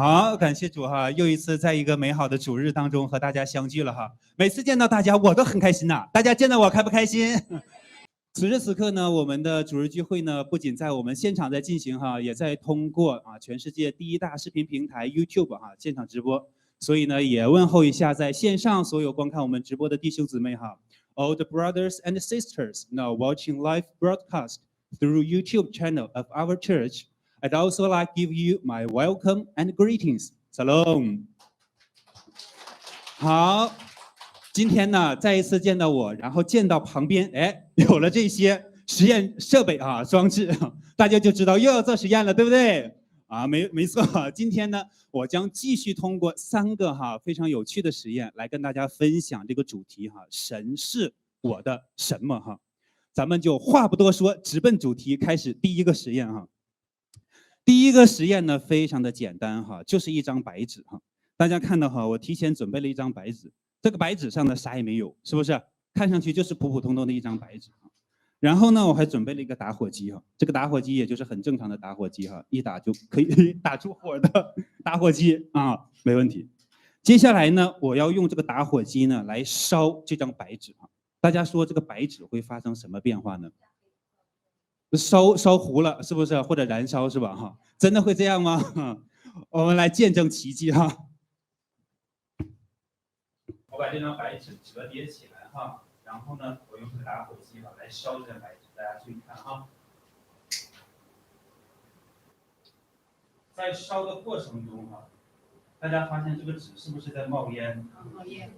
好，感谢主哈，又一次在一个美好的主日当中和大家相聚了哈。每次见到大家我都很开心呐，大家见到我开不开心？此时此刻呢，我们的主日聚会呢，不仅在我们现场在进行哈，也在通过全世界第一大视频平台 YouTube 现场直播。所以呢，也问候一下在线上所有观看我们直播的弟兄姊妹哈。All the brothers and sisters now watching live broadcast through YouTube channel of our church. I'd also like to give you my welcome and greetings. Shalom. 好，今天呢，再一次见到我，然后见到旁边，有了这些实验设备装置，大家就知道又要做实验了，对不对？没错。今天呢，我将继续通过3个非常有趣的实验来跟大家分享这个主题神是我的什么咱们就话不多说，直奔主题，开始第一个实验第一个实验呢，非常的简单就是一张白纸大家看到我提前准备了一张白纸，这个白纸上呢啥也没有，是不是？看上去就是普普通通的一张白纸然后呢，我还准备了一个打火机这个打火机也就是很正常的打火机一打就可以打出火的打火机没问题。接下来呢，我要用这个打火机呢来烧这张白纸大家说这个白纸会发生什么变化呢？烧糊了，是不是？或者燃烧，是吧？真的会这样吗？我们来见证奇迹我把这张白纸折叠起来然后呢，我用这个打火机来烧这张白纸，大家注意看在烧的过程中大家发现这个纸是不是在冒烟？冒烟，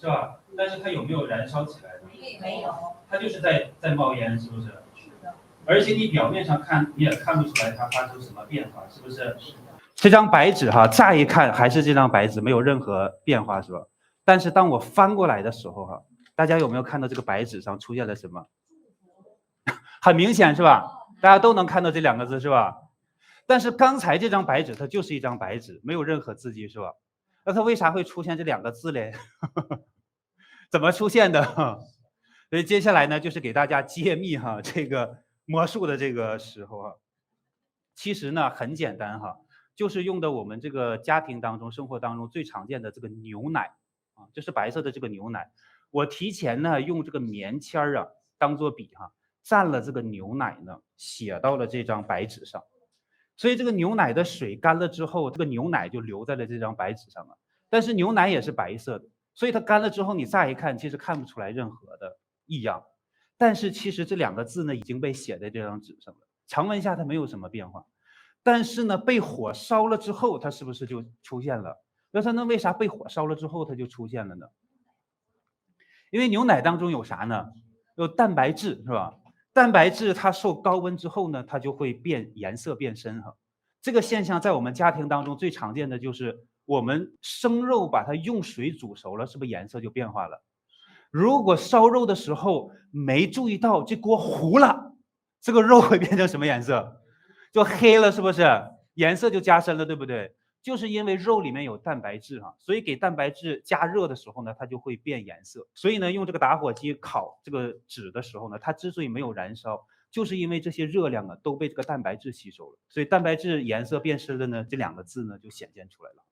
是吧？但是它有没有燃烧起来呢？没有，它就是在冒烟，是不是？而且你表面上看，你也看不出来它发生什么变化，是不是？这张白纸乍一看还是这张白纸，没有任何变化，是吧？但是当我翻过来的时候大家有没有看到这个白纸上出现了什么？很明显，是吧？大家都能看到这2个字，是吧？但是刚才这张白纸它就是一张白纸，没有任何字迹，是吧？那它为啥会出现这2个字嘞？怎么出现的？所以接下来呢，就是给大家揭秘这个魔术的这个时候其实呢很简单就是用的我们这个家庭当中、生活当中最常见的这个牛奶这是白色的这个牛奶。我提前呢用这个棉签当做笔蘸了这个牛奶呢，写到了这张白纸上。所以这个牛奶的水干了之后，这个牛奶就留在了这张白纸上了。但是牛奶也是白色的，所以它干了之后，你乍一看其实看不出来任何的异样。但是其实这2个字呢已经被写在这张纸上了，常温下它没有什么变化。但是呢，被火烧了之后，它是不是就出现了？那它为啥被火烧了之后它就出现了呢？因为牛奶当中有啥呢？有蛋白质，是吧？蛋白质它受高温之后呢，它就会颜色变深这个现象在我们家庭当中最常见的就是我们生肉把它用水煮熟了，是不是颜色就变化了？如果烧肉的时候没注意到这锅糊了，这个肉会变成什么颜色？就黑了，是不是？颜色就加深了，对不对？就是因为肉里面有蛋白质所以给蛋白质加热的时候呢，它就会变颜色。所以呢，用这个打火机烤这个纸的时候呢，它之所以没有燃烧，就是因为这些热量都被这个蛋白质吸收了。所以蛋白质颜色变深了呢，这2个字呢就显现出来了。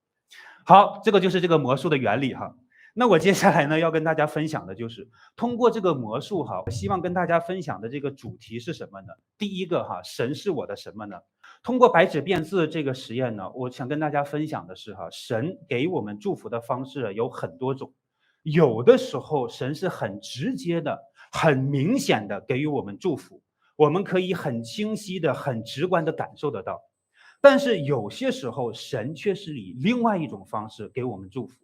好，这个就是这个魔术的原理那我接下来呢要跟大家分享的就是通过这个魔术我希望跟大家分享的这个主题是什么呢？第一个神是我的什么呢？通过白纸变字这个实验呢，我想跟大家分享的是神给我们祝福的方式有很多种。有的时候神是很直接的、很明显的给予我们祝福，我们可以很清晰的、很直观的感受得到。但是有些时候神却是以另外一种方式给我们祝福，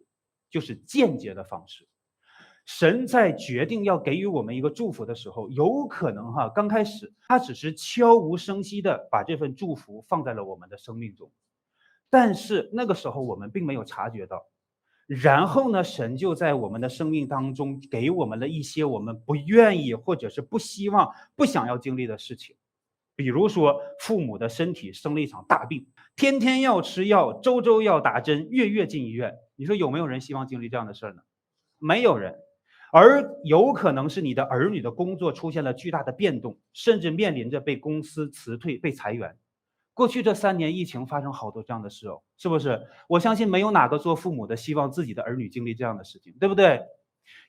就是间接的方式。神在决定要给予我们一个祝福的时候，有可能刚开始他只是悄无声息的把这份祝福放在了我们的生命中，但是那个时候我们并没有察觉到。然后呢，神就在我们的生命当中给我们了一些我们不愿意或者是不希望、不想要经历的事情。比如说父母的身体生了一场大病，天天要吃药，周周要打针，月月进医院。你说有没有人希望经历这样的事呢？没有人。而有可能是你的儿女的工作出现了巨大的变动，甚至面临着被公司辞退、被裁员。过去这3年疫情发生好多这样的事哦，是不是？我相信没有哪个做父母的希望自己的儿女经历这样的事情，对不对？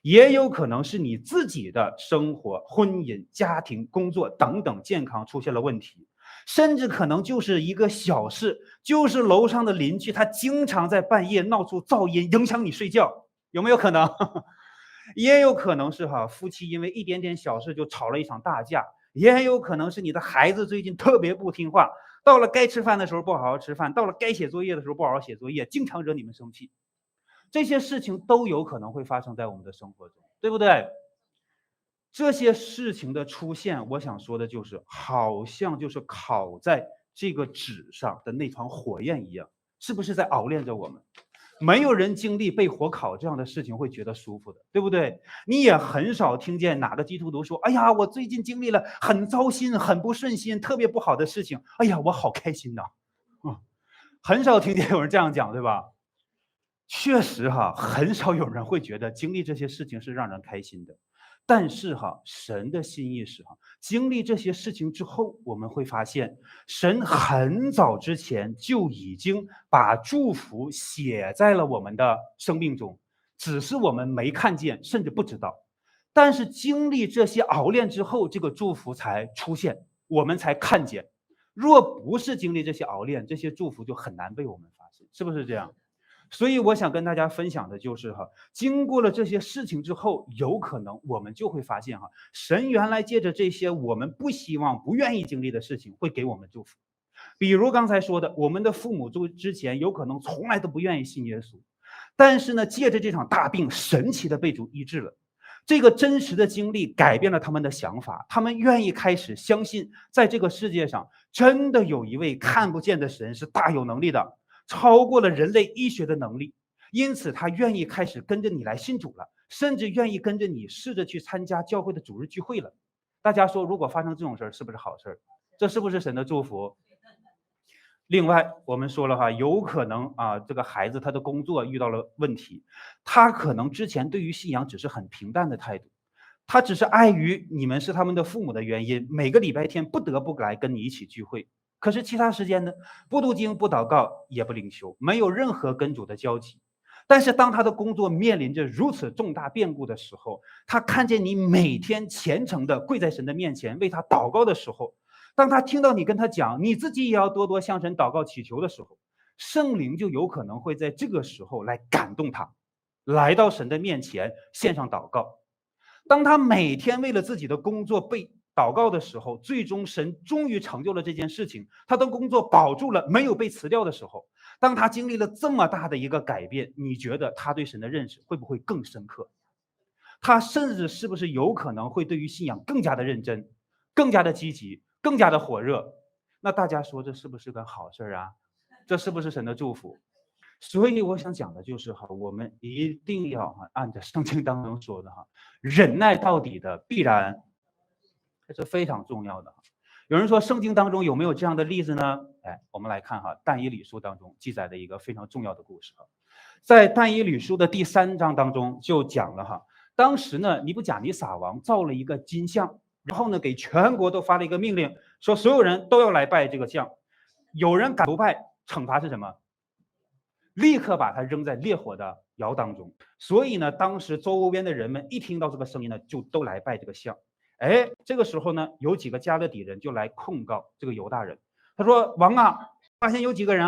也有可能是你自己的生活、婚姻、家庭、工作等等健康出现了问题，甚至可能就是一个小事，就是楼上的邻居他经常在半夜闹出噪音，影响你睡觉，有没有可能？也有可能是夫妻因为一点点小事就吵了一场大架，也有可能是你的孩子最近特别不听话，到了该吃饭的时候不好好吃饭，到了该写作业的时候不好好写作业，经常惹你们生气。这些事情都有可能会发生在我们的生活中，对不对？这些事情的出现，我想说的就是，好像就是烤在这个纸上的那团火焰一样，是不是在熬炼着我们？没有人经历被火烤这样的事情会觉得舒服的，对不对？你也很少听见哪个基督徒说：“哎呀，我最近经历了很糟心、很不顺心、特别不好的事情，哎呀，我好开心呐！”很少听见有人这样讲，对吧？确实很少有人会觉得经历这些事情是让人开心的。但是神的心意是经历这些事情之后，我们会发现，神很早之前就已经把祝福写在了我们的生命中，只是我们没看见，甚至不知道。但是经历这些熬炼之后，这个祝福才出现，我们才看见。若不是经历这些熬炼，这些祝福就很难被我们发现，是不是这样？所以我想跟大家分享的就是经过了这些事情之后，有可能我们就会发现神原来借着这些我们不希望、不愿意经历的事情，会给我们祝福。比如刚才说的，我们的父母之前有可能从来都不愿意信耶稣，但是呢，借着这场大病，神奇的被主医治了。这个真实的经历改变了他们的想法，他们愿意开始相信，在这个世界上真的有一位看不见的神是大有能力的，超过了人类医学的能力，因此他愿意开始跟着你来信主了，甚至愿意跟着你试着去参加教会的主日聚会了。大家说，如果发生这种事儿，是不是好事儿？这是不是神的祝福？另外，我们说了有可能这个孩子他的工作遇到了问题，他可能之前对于信仰只是很平淡的态度，他只是碍于你们是他们的父母的原因，每个礼拜天不得不来跟你一起聚会。可是其他时间呢，不读经、不祷告、也不灵修，没有任何跟主的交集。但是当他的工作面临着如此重大变故的时候，他看见你每天虔诚的跪在神的面前为他祷告的时候，当他听到你跟他讲你自己也要多多向神祷告祈求的时候，圣灵就有可能会在这个时候来感动他，来到神的面前献上祷告。当他每天为了自己的工作被祷告的时候，最终神终于成就了这件事情，他的工作保住了，没有被辞掉的时候，当他经历了这么大的一个改变，你觉得他对神的认识会不会更深刻？他甚至是不是有可能会对于信仰更加的认真，更加的积极，更加的火热？那大家说这是不是个好事啊？这是不是神的祝福？所以我想讲的就是我们一定要按照圣经当中说的忍耐到底的必然，这是非常重要的。有人说圣经当中有没有这样的例子呢？我们来看但以理书当中记载的一个非常重要的故事在但以理书的第3章当中就讲了当时呢尼布甲尼撒王造了一个金像，然后呢给全国都发了一个命令，说所有人都要来拜这个像，有人敢不拜，惩罚是什么？立刻把它扔在烈火的窑当中。所以呢，当时周边的人们一听到这个声音呢，就都来拜这个像。这个时候呢，有几个加勒底人就来控告这个犹大人。他说：“王啊，发现有几个人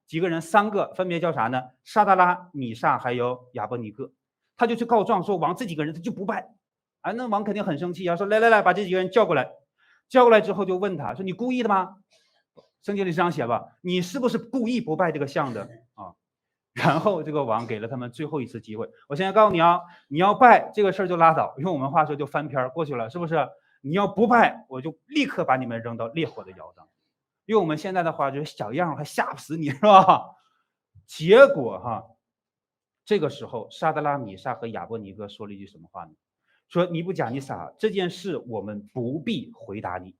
几个人，3个，分别叫啥呢？沙达拉、米煞还有亚伯尼各。”他就去告状说王这几个人他就不拜。那王肯定很生气说来，把这几个人叫过来。叫过来之后就问他说：“你故意的吗？”圣经里这样写吧，你是不是故意不拜这个像的啊？然后这个王给了他们最后一次机会。我现在告诉你你要拜这个事儿就拉倒，用我们话说就翻篇过去了，是不是？你要不拜，我就立刻把你们扔到烈火的窑当。用我们现在的话就是小样还吓不死你，是吧？结果这个时候沙德拉、米煞和亚伯尼哥说了一句什么话呢？说尼布甲尼撒，这件事我们不必回答你。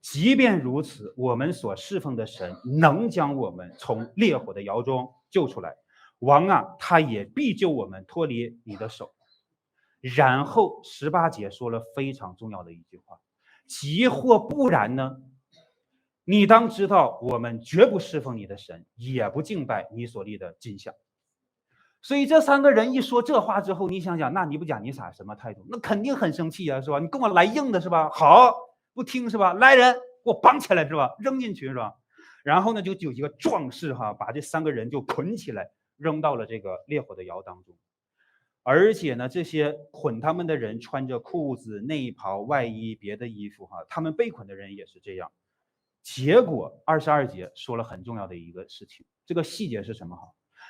即便如此，我们所侍奉的神能将我们从烈火的窑中救出来。王他也必救我们脱离你的手。然后18节说了非常重要的一句话：即或不然呢，你当知道，我们绝不侍奉你的神，也不敬拜你所立的金像。所以这3个人一说这话之后，你想想，那尼布甲尼撒什么态度？那肯定很生气啊，是吧？你跟我来硬的是吧？好，不听是吧？来人，给我绑起来是吧？扔进去是吧？然后呢，就有一个壮士把这3个人就捆起来，扔到了这个烈火的窑当中。而且呢，这些捆他们的人穿着裤子、内袍、外衣、别的衣服他们被捆的人也是这样。结果22节说了很重要的一个事情，这个细节是什么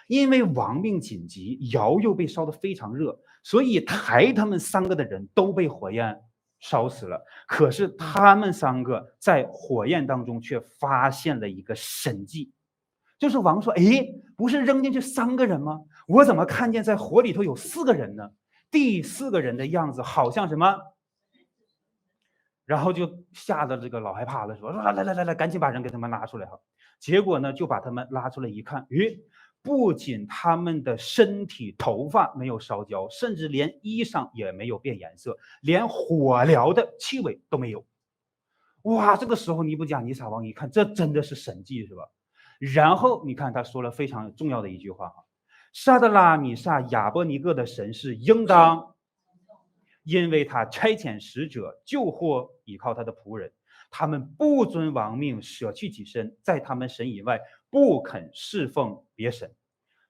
因为亡命紧急，窑又被烧得非常热，所以抬他们3个的人都被火焰烧死了。可是他们3个在火焰当中却发现了一个神迹，就是王说：“诶，不是扔进去3个人吗？我怎么看见在火里头有4个人呢？第4个人的样子好像什么？”然后就吓得这个老害怕了，说：“来，赶紧把人给他们拉出来结果呢，就把他们拉出来一看，不仅他们的身体头发没有烧焦，甚至连衣裳也没有变颜色，连火燎的气味都没有。哇！这个时候尼布甲尼撒王一看，这真的是神迹，是吧？然后你看他说了非常重要的一句话沙德拉、米煞、亚伯尼各的神是应当，因为他差遣使者救活依靠他的仆人，他们不遵王命，舍去己身，在他们神以外不肯侍奉别神。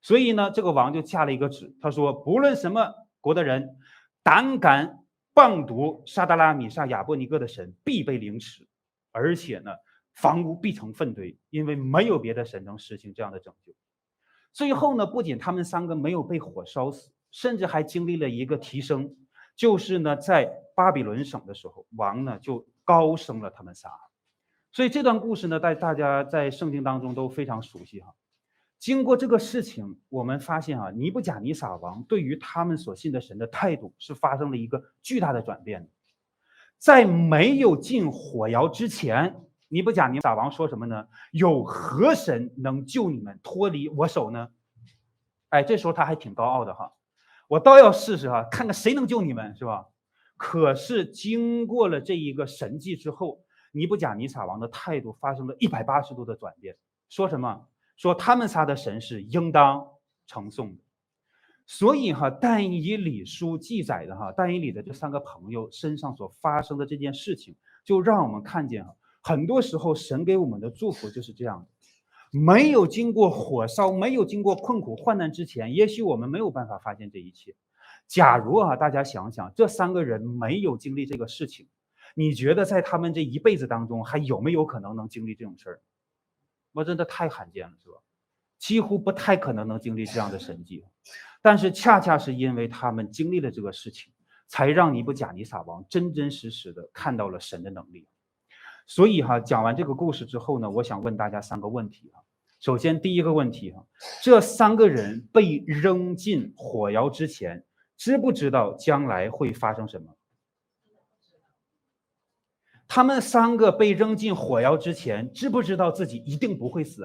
所以呢，这个王就下了一个旨，他说：不论什么国的人，胆敢谤读沙达拉、米煞、亚伯尼各的神，必被凌迟，而且呢，房屋必成粪堆，因为没有别的神能实行这样的拯救。最后呢，不仅他们3个没有被火烧死，甚至还经历了一个提升。就是呢，在巴比伦省的时候，王呢就高升了他们仨。所以这段故事呢，大家在圣经当中都非常熟悉经过这个事情，我们发现尼布甲尼撒王对于他们所信的神的态度是发生了一个巨大的转变的。在没有进火窑之前，尼布甲尼撒王说什么呢？有何神能救你们脱离我手呢？哎，这时候他还挺高傲的我倒要试试看看谁能救你们，是吧？可是经过了这一个神迹之后，尼布甲尼撒王的态度发生了180度的转变。说什么？说他们仨的神是应当称颂的。所以但以理书记载的但以理的这3个朋友身上所发生的这件事情，就让我们看见很多时候神给我们的祝福就是这样的。没有经过火烧，没有经过困苦患难之前，也许我们没有办法发现这一切。假如大家想想，这3个人没有经历这个事情，你觉得在他们这一辈子当中，还有没有可能能经历这种事儿？我真的太罕见了，是吧？几乎不太可能能经历这样的神迹。但是恰恰是因为他们经历了这个事情，才让尼布甲尼撒王真真实实的看到了神的能力。所以讲完这个故事之后呢，我想问大家3个问题首先第一个问题这3个人被扔进火窑之前，知不知道将来会发生什么？他们3个被扔进火窑之前，知不知道自己一定不会死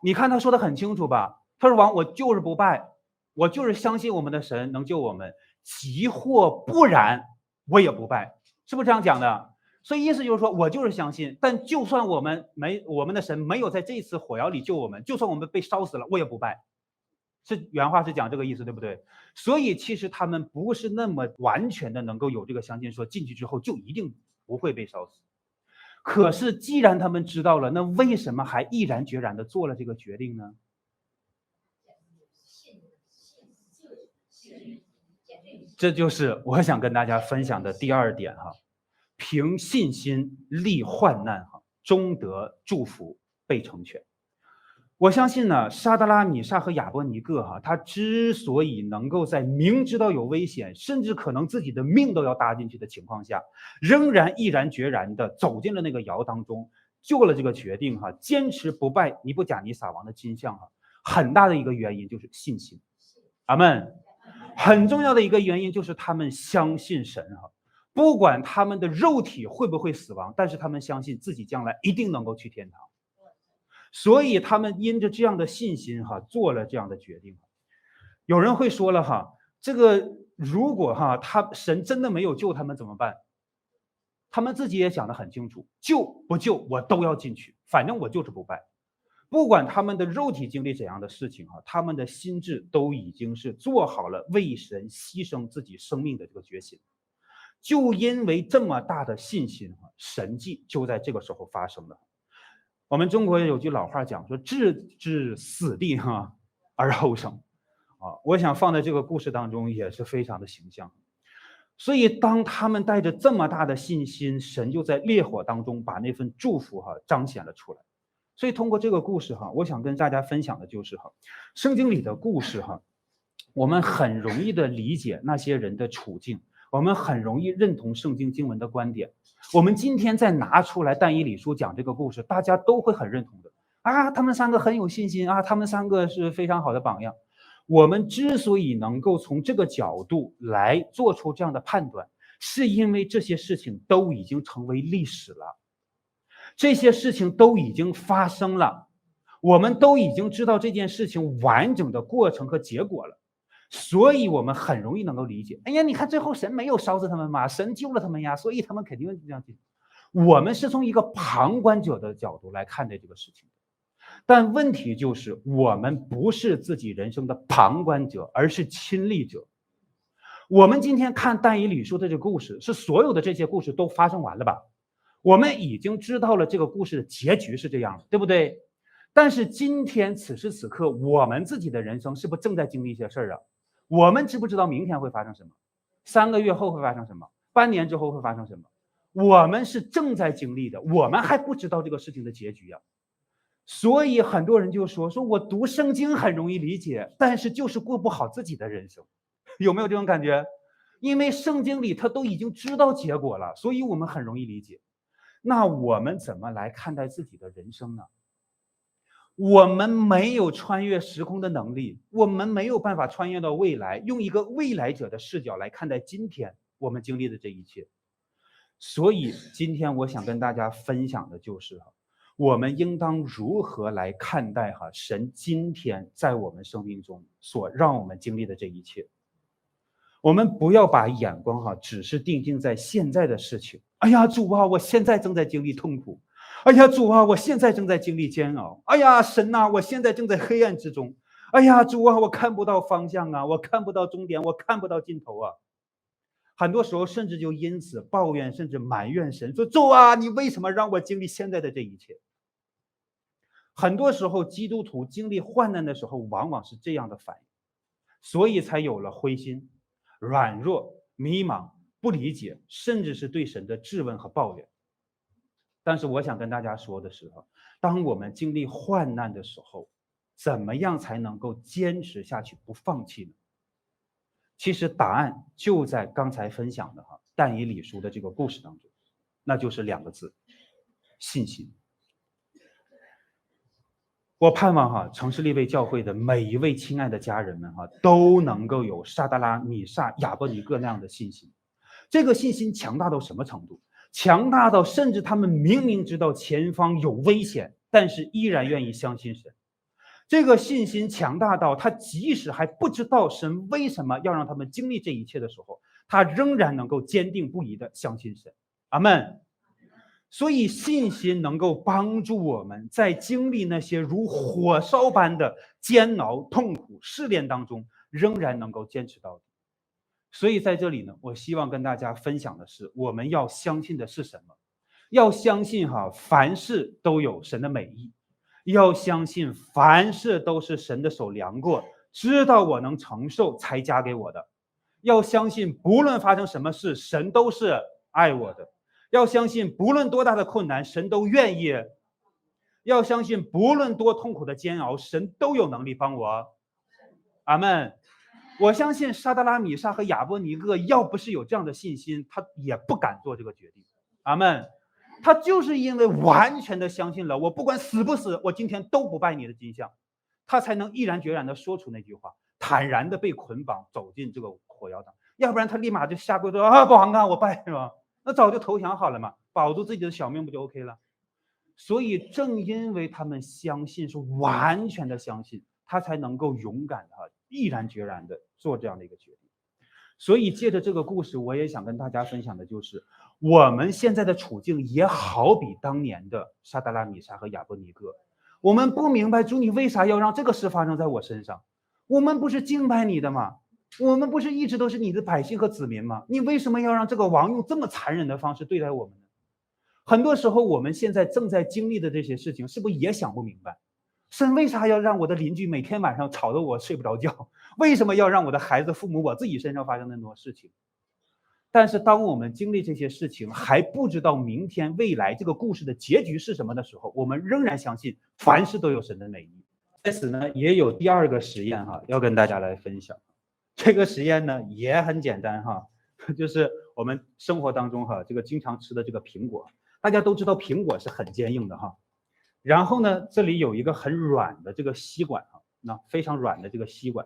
你看他说的很清楚吧？他说王，我就是不拜，我就是相信我们的神能救我们，即或不然我也不拜，是不是这样讲的？所以意思就是说，我就是相信，但就算我们的神没有在这次火窑里救我们，就算我们被烧死了，我也不拜。是原话是讲这个意思，对不对？所以其实他们不是那么完全的能够有这个相信，说进去之后就一定不会被烧死。可是既然他们知道了，那为什么还毅然决然的做了这个决定呢？这就是我想跟大家分享的第2点凭信心历患难终得祝福被成全。我相信呢，沙德拉、米煞和亚伯尼各他之所以能够在明知道有危险，甚至可能自己的命都要搭进去的情况下，仍然毅然决然的走进了那个窑当中，做了这个决定坚持不拜尼布甲尼撒王的金像很大的一个原因就是信心。阿们。很重要的一个原因就是他们相信神不管他们的肉体会不会死亡，但是他们相信自己将来一定能够去天堂。所以他们因着这样的信心做了这样的决定。有人会说了这个如果神真的没有救他们怎么办？他们自己也想得很清楚，救不救我都要进去，反正我就是不拜。不管他们的肉体经历怎样的事情他们的心智都已经是做好了为神牺牲自己生命的这个决心。就因为这么大的信心神迹就在这个时候发生了。我们中国有句老话讲说，置之死地而后生我想放在这个故事当中也是非常的形象。所以当他们带着这么大的信心，神就在烈火当中把那份祝福彰显了出来。所以通过这个故事我想跟大家分享的就是圣经里的故事我们很容易的理解那些人的处境，我们很容易认同圣经经文的观点。我们今天再拿出来但以理书讲这个故事，大家都会很认同的他们三个很有信心他们三个是非常好的榜样。我们之所以能够从这个角度来做出这样的判断，是因为这些事情都已经成为历史了，这些事情都已经发生了，我们都已经知道这件事情完整的过程和结果了，所以我们很容易能够理解。哎呀，你看最后神没有烧死他们嘛，神救了他们呀，所以他们肯定这样进。我们是从一个旁观者的角度来看待这个事情，但问题就是我们不是自己人生的旁观者，而是亲历者。我们今天看但以理书的这个故事，是所有的这些故事都发生完了吧？我们已经知道了这个故事的结局是这样的，对不对？但是今天此时此刻，我们自己的人生是不是正在经历一些事儿我们知不知道明天会发生什么？3个月后会发生什么？半年之后会发生什么？我们是正在经历的，我们还不知道这个事情的结局所以很多人就说我读圣经很容易理解，但是就是过不好自己的人生。有没有这种感觉？因为圣经里他都已经知道结果了，所以我们很容易理解。那我们怎么来看待自己的人生呢？我们没有穿越时空的能力，我们没有办法穿越到未来，用一个未来者的视角来看待今天我们经历的这一切。所以今天我想跟大家分享的就是我们应当如何来看待神今天在我们生命中所让我们经历的这一切。我们不要把眼光只是定睛在现在的事情。哎呀，主啊，我现在正在经历痛苦。哎呀，主啊，我现在正在经历煎熬。哎呀，神啊，我现在正在黑暗之中。哎呀，主啊，我看不到方向我看不到终点，我看不到尽头很多时候甚至就因此抱怨，甚至埋怨神，说主啊，你为什么让我经历现在的这一切？很多时候基督徒经历患难的时候往往是这样的反应，所以才有了灰心、软弱、迷茫、不理解，甚至是对神的质问和抱怨。但是我想跟大家说的是当我们经历患难的时候，怎么样才能够坚持下去不放弃呢？其实答案就在刚才分享的但以理书的这个故事当中，那就是2个字：信心。我盼望城市立位教会的每一位亲爱的家人们都能够有沙得拉、米煞、亚伯尼各那样的信心。这个信心强大到什么程度？强大到甚至他们明明知道前方有危险，但是依然愿意相信神。这个信心强大到他即使还不知道神为什么要让他们经历这一切的时候，他仍然能够坚定不移地相信神。阿们。所以信心能够帮助我们在经历那些如火烧般的煎熬、痛苦、试炼当中，仍然能够坚持到底。所以在这里呢，我希望跟大家分享的是，我们要相信的是什么？要相信凡事都有神的美意，要相信凡事都是神的手量过，知道我能承受才加给我的。要相信不论发生什么事，神都是爱我的。要相信不论多大的困难，神都愿意。要相信不论多痛苦的煎熬，神都有能力帮我。阿们。我相信沙得拉、米煞和亚伯尼各要不是有这样的信心，他也不敢做这个决定。阿们。他就是因为完全的相信了，我不管死不死，我今天都不拜你的金像，他才能毅然决然的说出那句话，坦然的被捆绑走进这个火窑当。要不然他立马就下跪说不好我拜，是吧？那早就投降好了嘛，保住自己的小命不就 OK 了？所以正因为他们相信，是完全的相信，他才能够勇敢的毅然决然的做这样的一个决定。所以借着这个故事，我也想跟大家分享的就是，我们现在的处境也好比当年的沙达拉米沙和亚伯尼哥。我们不明白主你为啥要让这个事发生在我身上？我们不是敬拜你的吗？我们不是一直都是你的百姓和子民吗？你为什么要让这个王用这么残忍的方式对待我们呢？很多时候我们现在正在经历的这些事情，是不是也想不明白？神为啥要让我的邻居每天晚上吵得我睡不着觉？为什么要让我的孩子、父母、我自己身上发生那么多事情？但是当我们经历这些事情，还不知道明天未来这个故事的结局是什么的时候，我们仍然相信凡事都有神的美意。在此呢，也有第二个实验要跟大家来分享。这个实验呢也很简单就是我们生活当中这个经常吃的这个苹果，大家都知道苹果是很坚硬的然后呢，这里有一个很软的这个吸管那非常软的这个吸管。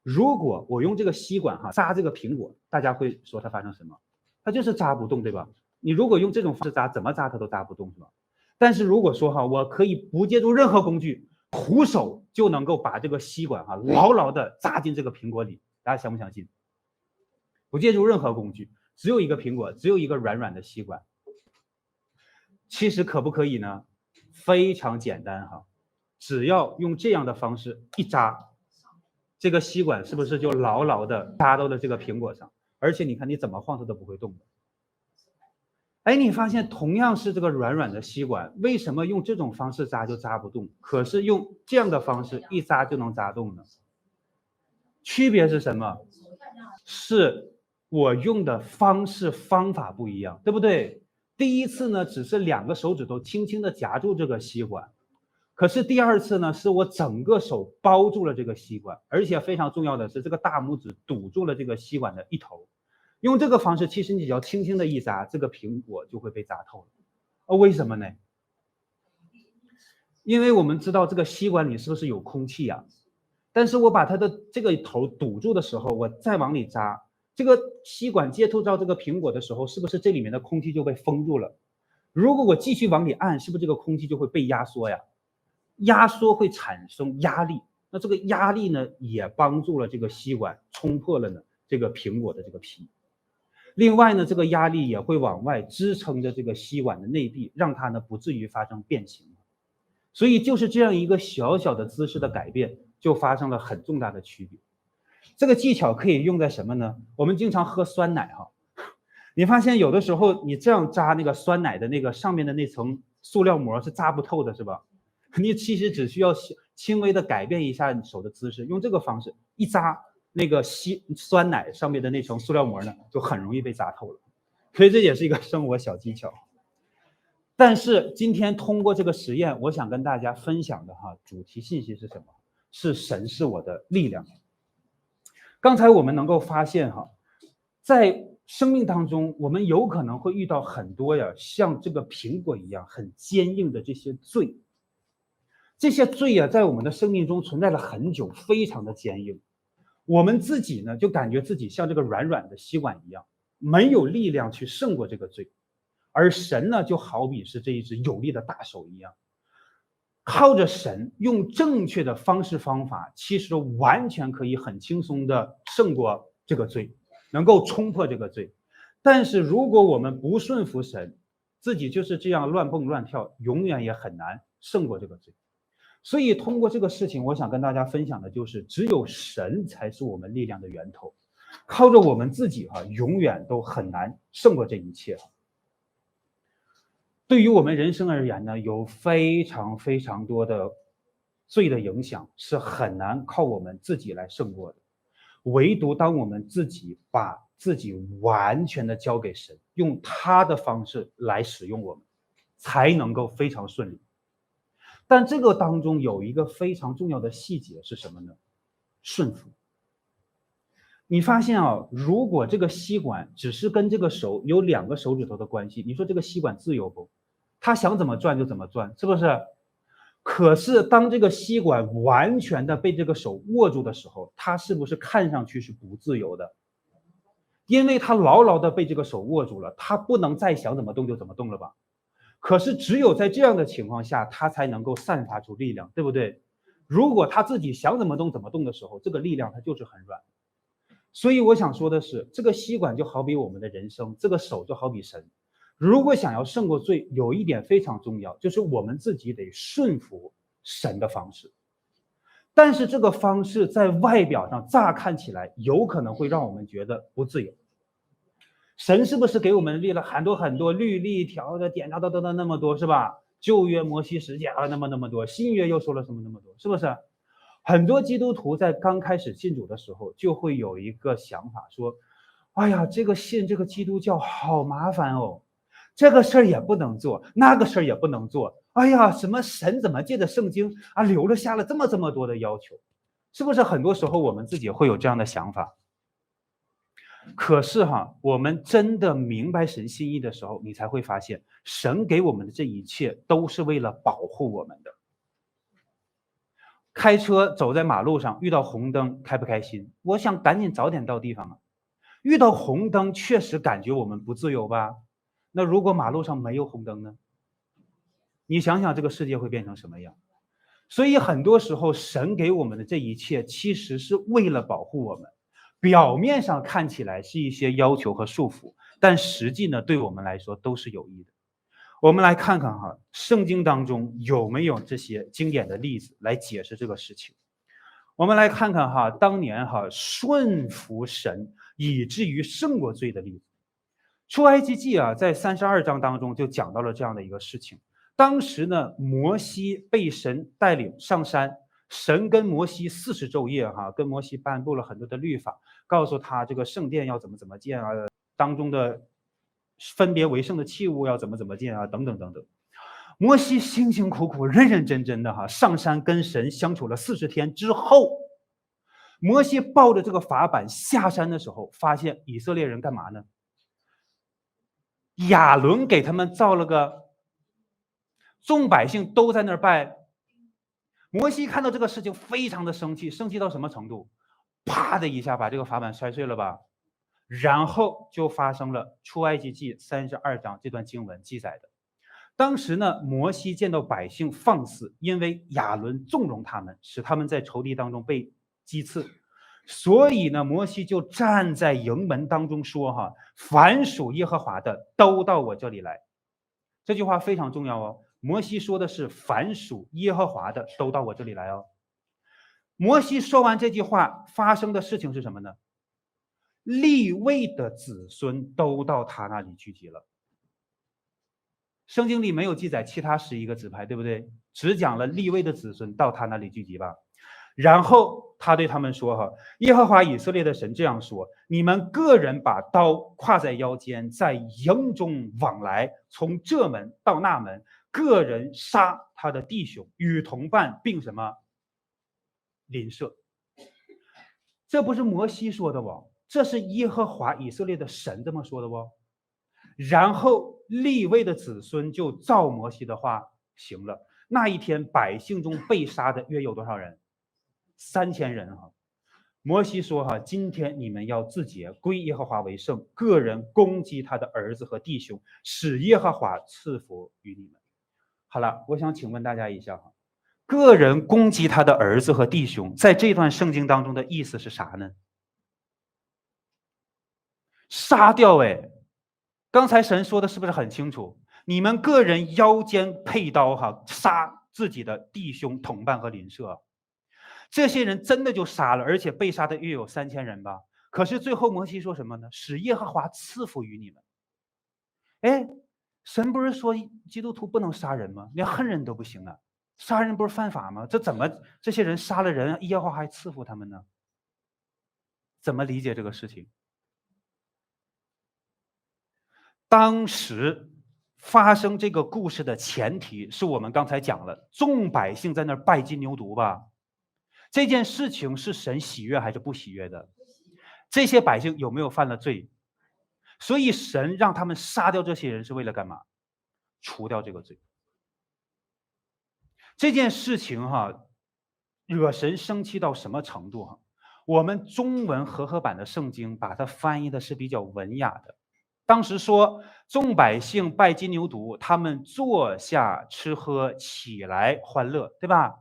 如果我用这个吸管扎这个苹果，大家会说它发生什么？它就是扎不动，对吧？你如果用这种方式扎，怎么扎它都扎不动，是吧？但是如果说我可以不借助任何工具，徒手就能够把这个吸管牢牢的扎进这个苹果里，大家相不相信？不借助任何工具，只有一个苹果，只有一个软软的吸管。其实可不可以呢？非常简单只要用这样的方式一扎，这个吸管是不是就牢牢的扎到了这个苹果上？而且你看你怎么晃它都不会动的。哎，你发现同样是这个软软的吸管，为什么用这种方式扎就扎不动，可是用这样的方式一扎就能扎动呢？区别是什么？是我用的方式方法不一样，对不对？第一次呢，只是2个手指头轻轻的夹住这个吸管，可是第二次呢，是我整个手包住了这个吸管，而且非常重要的是，这个大拇指堵住了这个吸管的一头。用这个方式，其实你只要轻轻的一扎，这个苹果就会被扎透了。为什么呢？因为我们知道这个吸管里是不是有空气啊？但是我把它的这个头堵住的时候，我再往里扎，这个吸管接触到这个苹果的时候，是不是这里面的空气就被封住了？如果我继续往里按，是不是这个空气就会被压缩呀？压缩会产生压力，那这个压力呢，也帮助了这个吸管冲破了呢这个苹果的这个皮。另外呢，这个压力也会往外支撑着这个吸管的内壁，让它呢不至于发生变形。所以就是这样一个小小的姿势的改变，就发生了很重大的区别。这个技巧可以用在什么呢？我们经常喝酸奶你发现有的时候你这样扎那个酸奶的那个上面的那层塑料膜是扎不透的，是吧？你其实只需要轻微的改变一下你手的姿势，用这个方式一扎，那个酸奶上面的那层塑料膜呢，就很容易被扎透了。所以这也是一个生活小技巧。但是今天通过这个实验，我想跟大家分享的主题信息是什么？是神是我的力量。刚才我们能够发现在生命当中，我们有可能会遇到很多像这个苹果一样很坚硬的这些罪。这些罪在我们的生命中存在了很久，非常的坚硬。我们自己呢，就感觉自己像这个软软的吸管一样，没有力量去胜过这个罪。而神呢，就好比是这一只有力的大手一样，靠着神用正确的方式方法，其实完全可以很轻松的胜过这个罪，能够冲破这个罪。但是如果我们不顺服神，自己就是这样乱蹦乱跳，永远也很难胜过这个罪。所以通过这个事情，我想跟大家分享的就是，只有神才是我们力量的源头，靠着我们自己永远都很难胜过这一切。对于我们人生而言呢，有非常非常多的罪的影响，是很难靠我们自己来胜过的。唯独当我们自己把自己完全的交给神，用他的方式来使用我们，才能够非常顺利。但这个当中有一个非常重要的细节是什么呢？顺服。你发现如果这个吸管只是跟这个手有2个手指头的关系，你说这个吸管自由不？他想怎么转就怎么转，是不是？可是当这个吸管完全的被这个手握住的时候，它是不是看上去是不自由的？因为它牢牢的被这个手握住了，它不能再想怎么动就怎么动了吧？可是只有在这样的情况下，它才能够散发出力量，对不对？如果他自己想怎么动怎么动的时候，这个力量它就是很软。所以我想说的是，这个吸管就好比我们的人生，这个手就好比神。如果想要胜过罪，有一点非常重要，就是我们自己得顺服神的方式。但是这个方式在外表上乍看起来有可能会让我们觉得不自由。神是不是给我们立了很多很多律例条的典章等等那么多，是吧？旧约摩西十诫那么多，新约又说了什么那么多，是不是？很多基督徒在刚开始信主的时候就会有一个想法说，哎呀，这个信这个基督教好麻烦哦，这个事儿也不能做，那个事儿也不能做，哎呀，什么神怎么借着圣经啊留了下了这么多的要求，是不是？很多时候我们自己会有这样的想法。可是我们真的明白神心意的时候，你才会发现神给我们的这一切都是为了保护我们的。开车走在马路上遇到红灯，开不开心？我想赶紧早点到地方啊。遇到红灯确实感觉我们不自由吧？那如果马路上没有红灯呢？你想想这个世界会变成什么样？所以很多时候神给我们的这一切其实是为了保护我们，表面上看起来是一些要求和束缚，但实际呢对我们来说都是有益的。我们来看看圣经当中有没有这些经典的例子来解释这个事情。我们来看看当年顺服神以至于胜过罪的例子。出埃及记在32章当中就讲到了这样的一个事情。当时呢，摩西被神带领上山，神跟摩西40昼夜跟摩西颁布了很多的律法，告诉他这个圣殿要怎么建啊，当中的分别为圣的器物要怎么建啊，等等等等。摩西辛辛苦苦认认真真的上山跟神相处了40天之后，摩西抱着这个法版下山的时候，发现以色列人干嘛呢？亚伦给他们造了个，众百姓都在那儿拜。摩西看到这个事情非常的生气，生气到什么程度？啪的一下把这个法版摔碎了吧。然后就发生了出埃及记32章这段经文记载的。当时呢，摩西见到百姓放肆，因为亚伦纵容他们，使他们在仇敌当中被击刺，所以呢，摩西就站在营门当中说凡属耶和华的都到我这里来。这句话非常重要哦。摩西说的是凡属耶和华的都到我这里来哦。摩西说完这句话，发生的事情是什么呢？利未的子孙都到他那里聚集了。圣经里没有记载其他11个支派，对不对？只讲了利未的子孙到他那里聚集吧。然后他对他们说耶和华以色列的神这样说，你们个人把刀挎在腰间，在营中往来，从这门到那门，个人杀他的弟兄与同伴，并什么邻舍。这不是摩西说的哦，这是耶和华以色列的神这么说的哦。然后利未的子孙就照摩西的话行了。那一天百姓中被杀的约有多少人？3000人摩西说今天你们要自洁，归耶和华为圣，个人攻击他的儿子和弟兄，使耶和华赐福于你们。好了，我想请问大家一下个人攻击他的儿子和弟兄，在这段圣经当中的意思是啥呢？杀掉刚才神说的是不是很清楚？你们个人腰间佩刀杀自己的弟兄同伴和邻舍。这些人真的就杀了，而且被杀的约有3000人吧。可是最后摩西说什么呢？使耶和华赐福于你们。神不是说基督徒不能杀人吗？连恨人都不行啊，杀人不是犯法吗？这怎么这些人杀了人，耶和华还赐福他们呢？怎么理解这个事情？当时发生这个故事的前提是我们刚才讲了，众百姓在那儿拜金牛犊吧。这件事情是神喜悦还是不喜悦的？这些百姓有没有犯了罪？所以神让他们杀掉这些人是为了干嘛？除掉这个罪。这件事情惹神生气到什么程度我们中文和合版的圣经把它翻译的是比较文雅的。当时说众百姓拜金牛犊，他们坐下吃喝，起来欢乐，对吧？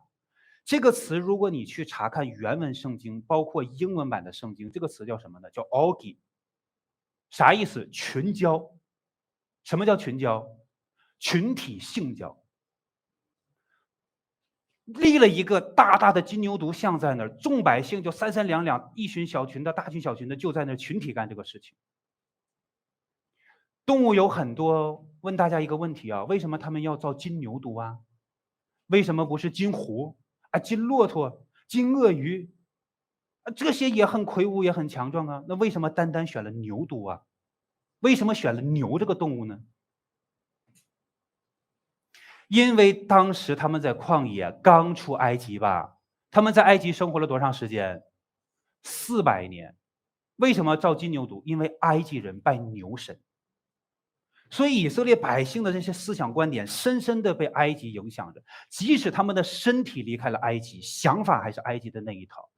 这个词如果你去查看原文圣经，包括英文版的圣经，这个词叫什么呢？叫 orgy， 啥意思？群交。什么叫群交？群体性交。立了一个大大的金牛犊像在那儿，众百姓就三三两两，一群小群的，大群小群的就在那儿群体干这个事情。动物有很多，问大家一个问题啊，为什么他们要造金牛犊啊？为什么不是金狐啊、金骆驼、金鳄鱼啊？这些也很魁梧，也很强壮啊。那为什么单单选了牛犊啊？为什么选了牛这个动物呢？因为当时他们在旷野刚出埃及吧，他们在埃及生活了多长时间？400年。为什么造金牛犊？因为埃及人拜牛神。所以以色列百姓的这些思想观点深深的被埃及影响着，即使他们的身体离开了埃及，想法还是埃及的那一套。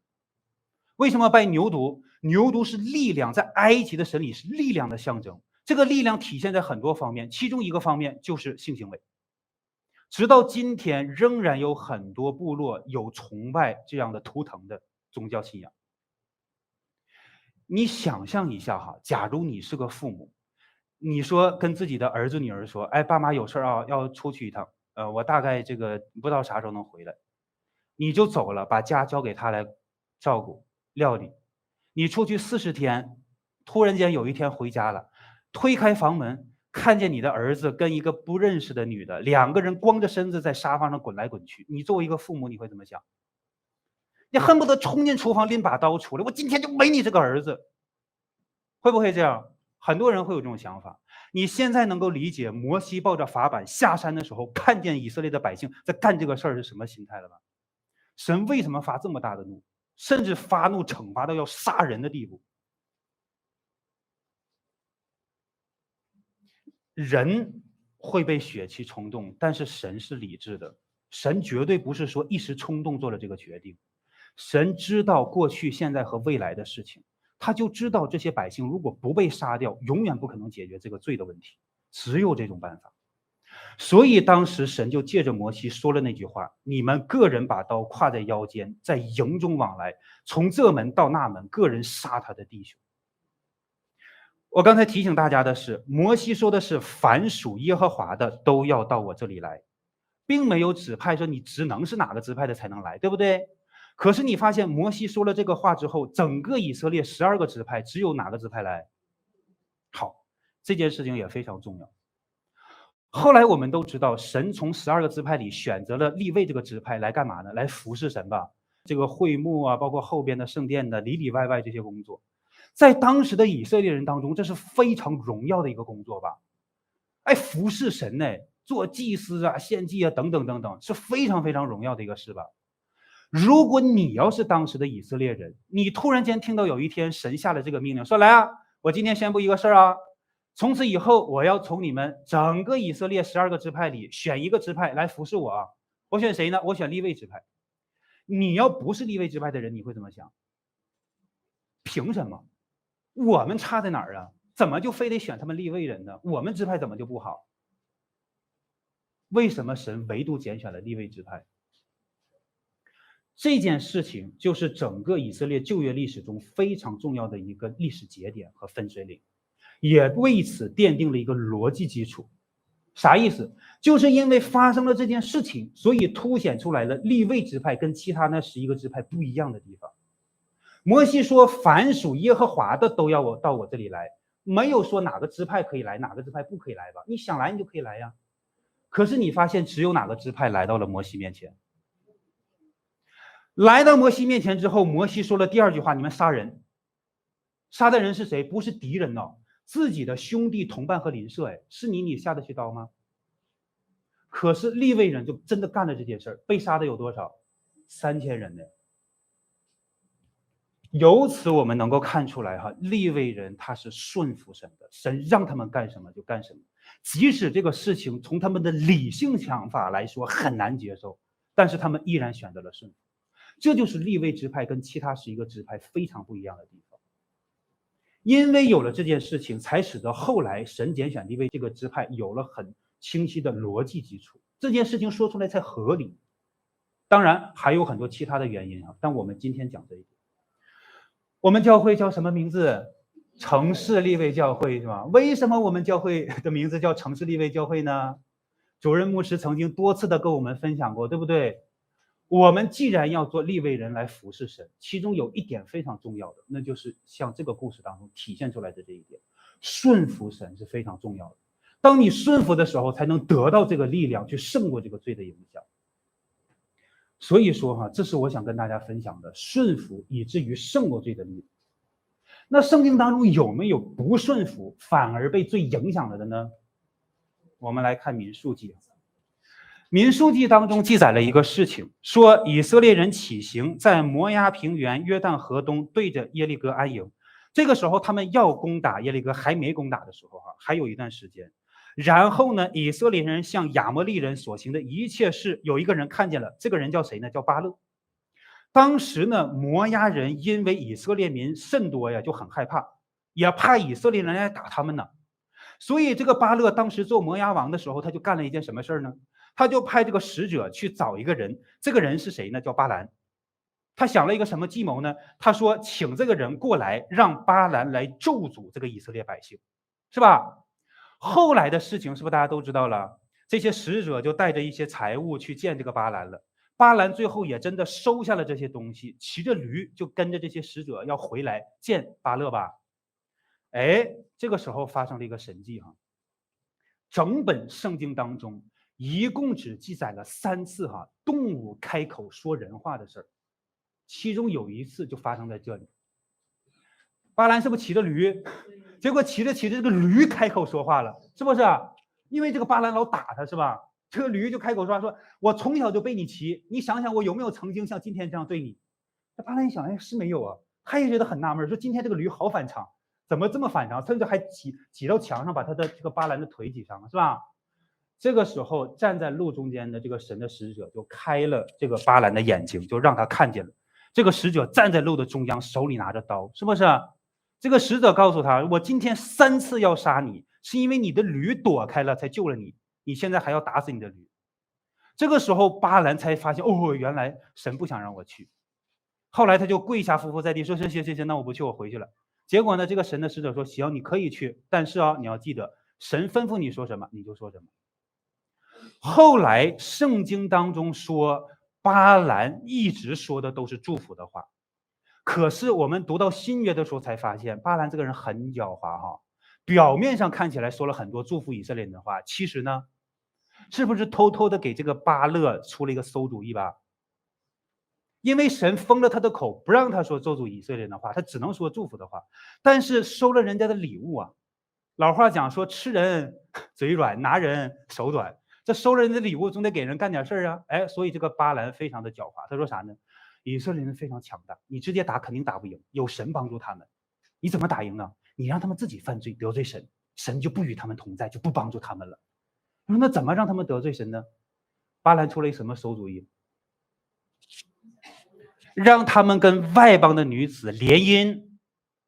为什么拜牛犊？牛犊是力量，在埃及的神里是力量的象征。这个力量体现在很多方面，其中一个方面就是性行为。直到今天，仍然有很多部落有崇拜这样的图腾的宗教信仰。你想象一下哈，假如你是个父母，你说跟自己的儿子女儿说，哎，爸妈有事啊，要出去一趟，我大概这个不知道啥时候能回来，你就走了，把家交给他来照顾料理。你出去40天，突然间有一天回家了，推开房门，看见你的儿子跟一个不认识的女的，2个人光着身子在沙发上滚来滚去，你作为一个父母，你会怎么想？你恨不得冲进厨房拎把刀出来，我今天就没你这个儿子，会不会这样？很多人会有这种想法。你现在能够理解摩西抱着法板下山的时候，看见以色列的百姓在干这个事儿是什么心态了吧？神为什么发这么大的怒，甚至发怒惩罚到要杀人的地步？人会被血气冲动，但是神是理智的，神绝对不是说一时冲动做了这个决定。神知道过去、现在和未来的事情，他就知道这些百姓如果不被杀掉，永远不可能解决这个罪的问题，只有这种办法。所以当时神就借着摩西说了那句话：你们个人把刀挎在腰间，在营中往来，从这门到那门，个人杀他的弟兄。我刚才提醒大家的是，摩西说的是凡属耶和华的都要到我这里来，并没有指派说你只能是哪个支派的才能来，对不对？可是你发现摩西说了这个话之后，整个以色列12个支派只有哪个支派来？好，这件事情也非常重要。后来我们都知道，神从12个支派里选择了利未这个支派来干嘛呢？来服侍神吧。这个会幕啊，包括后边的圣殿的里里外外这些工作，在当时的以色列人当中，这是非常荣耀的一个工作吧？哎，服侍神呢，做祭司啊、献祭啊等等等等，是非常非常荣耀的一个事吧？如果你要是当时的以色列人，你突然间听到有一天神下了这个命令，说来啊，我今天宣布一个事儿啊，从此以后我要从你们整个以色列12个支派里选一个支派来服侍我啊，我选谁呢？我选利未支派。你要不是利未支派的人，你会怎么想？凭什么？我们差在哪儿啊？怎么就非得选他们利未人呢？我们支派怎么就不好？为什么神唯独拣选了利未支派？这件事情就是整个以色列旧约历史中非常重要的一个历史节点和分水岭，也为此奠定了一个逻辑基础。啥意思？就是因为发生了这件事情，所以凸显出来了利未支派跟其他那11个支派不一样的地方。摩西说凡属耶和华的都要到我这里来，没有说哪个支派可以来，哪个支派不可以来吧？你想来你就可以来呀。可是你发现只有哪个支派来到了摩西面前？来到摩西面前之后，摩西说了第2句话：你们杀人。杀的人是谁？不是敌人哦，自己的兄弟、同伴和邻舍。哎，是你下得去刀吗？可是利未人就真的干了这件事儿，被杀的有多少？3000人呢。由此我们能够看出来哈，利未人他是顺服神的，神让他们干什么就干什么，即使这个事情从他们的理性想法来说很难接受，但是他们依然选择了顺服。这就是利未支派跟其他11个支派非常不一样的地方。因为有了这件事情，才使得后来神拣选利未这个支派有了很清晰的逻辑基础，这件事情说出来才合理。当然还有很多其他的原因啊，但我们今天讲这一点。我们教会叫什么名字？城市立位教会，是吧？为什么我们教会的名字叫城市立位教会呢？主任牧师曾经多次的跟我们分享过，对不对？我们既然要做立位人来服侍神，其中有一点非常重要的，那就是像这个故事当中体现出来的这一点，顺服神是非常重要的。当你顺服的时候，才能得到这个力量去胜过这个罪的影响。所以说这是我想跟大家分享的，顺服以至于胜过罪的力量。那圣经当中有没有不顺服反而被罪影响了的呢？我们来看民数记。民数记当中记载了一个事情，说以色列人起行，在摩押平原约旦河东对着耶利哥安营。这个时候他们要攻打耶利哥，还没攻打的时候还有一段时间。然后呢，以色列人向亚摩利人所行的一切事，有一个人看见了，这个人叫谁呢？叫巴勒。当时呢，摩押人因为以色列民甚多呀，就很害怕，也怕以色列人来打他们呢。所以这个巴勒当时做摩押王的时候，他就干了一件什么事呢？他就派这个使者去找一个人，这个人是谁呢？叫巴兰。他想了一个什么计谋呢？他说请这个人过来，让巴兰来咒诅这个以色列百姓，是吧？后来的事情是不是大家都知道了？这些使者就带着一些财物去见这个巴兰了。巴兰最后也真的收下了这些东西，骑着驴就跟着这些使者要回来见巴勒吧。这个时候发生了一个神迹整本圣经当中一共只记载了3次动物开口说人话的事儿，其中有一次就发生在这里。巴兰是不是骑着驴？结果骑着骑着这个驴开口说话了，是不是？因为这个巴兰老打他，是吧？这个驴就开口说我从小就被你骑，你想想我有没有曾经像今天这样对你？那巴兰一想，是没有啊。他也觉得很纳闷，说今天这个驴好反常，怎么这么反常，甚至还挤到墙上，把他的这个巴兰的腿挤伤了，是吧？这个时候站在路中间的这个神的使者就开了这个巴兰的眼睛，就让他看见了。这个使者站在路的中央，手里拿着刀，是不是？这个使者告诉他，我今天3次要杀你，是因为你的驴躲开了才救了你，你现在还要打死你的驴。这个时候巴兰才发现，原来神不想让我去。后来他就跪下匍匐在地说，行，那我不去，我回去了。结果呢，这个神的使者说，行，你可以去，但是你要记得神吩咐你说什么你就说什么。后来圣经当中说巴兰一直说的都是祝福的话，可是我们读到新约的时候才发现巴兰这个人很狡猾表面上看起来说了很多祝福以色列人的话，其实呢是不是偷偷的给这个巴勒出了一个馊主意吧？因为神封了他的口，不让他说咒诅以色列人的话，他只能说祝福的话，但是收了人家的礼物老话讲说吃人嘴软，拿人手短，这收了人的礼物总得给人干点事儿所以这个巴兰非常的狡猾，他说啥呢？以色列人非常强大，你直接打肯定打不赢，有神帮助他们。你怎么打赢呢？你让他们自己犯罪得罪神，神就不与他们同在，就不帮助他们了。那怎么让他们得罪神呢？巴兰出了一什么馊主意？让他们跟外邦的女子联姻、